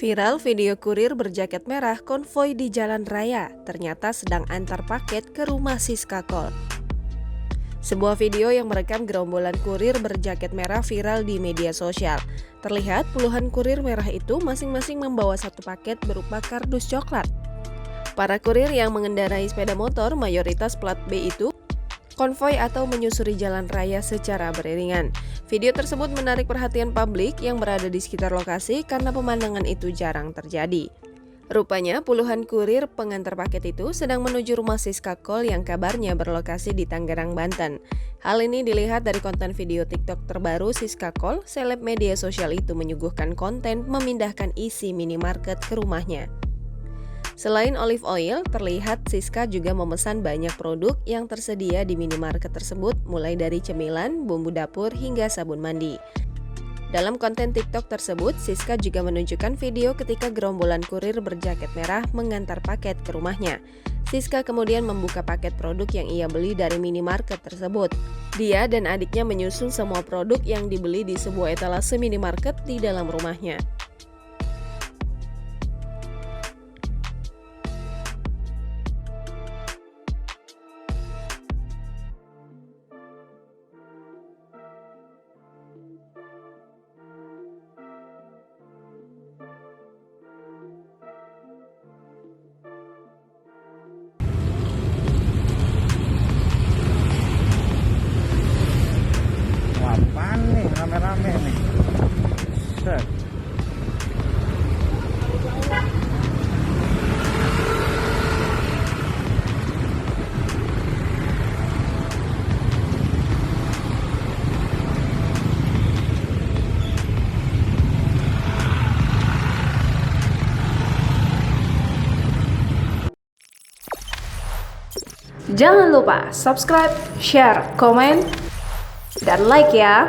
Viral video kurir berjaket merah konvoi di jalan raya, ternyata sedang antar paket ke rumah Siskakol. Sebuah video yang merekam gerombolan kurir berjaket merah viral di media sosial. Terlihat puluhan kurir merah itu masing-masing membawa satu paket berupa kardus coklat. Para kurir yang mengendarai sepeda motor mayoritas plat B itu konvoi atau menyusuri jalan raya secara beriringan. Video tersebut menarik perhatian publik yang berada di sekitar lokasi karena pemandangan itu jarang terjadi. Rupanya puluhan kurir pengantar paket itu sedang menuju rumah Siskakol yang kabarnya berlokasi di Tangerang, Banten. Hal ini dilihat dari konten video TikTok terbaru Siskakol. Seleb media sosial itu menyuguhkan konten memindahkan isi minimarket ke rumahnya. Selain olive oil, terlihat Siska juga memesan banyak produk yang tersedia di minimarket tersebut, mulai dari cemilan, bumbu dapur, hingga sabun mandi. Dalam konten TikTok tersebut, Siska juga menunjukkan video ketika gerombolan kurir berjaket merah mengantar paket ke rumahnya. Siska kemudian membuka paket produk yang ia beli dari minimarket tersebut. Dia dan adiknya menyusun semua produk yang dibeli di sebuah etalase minimarket di dalam rumahnya. Apaan nih rame-rame nih. Set. Jangan lupa subscribe, share, komen, dan like ya.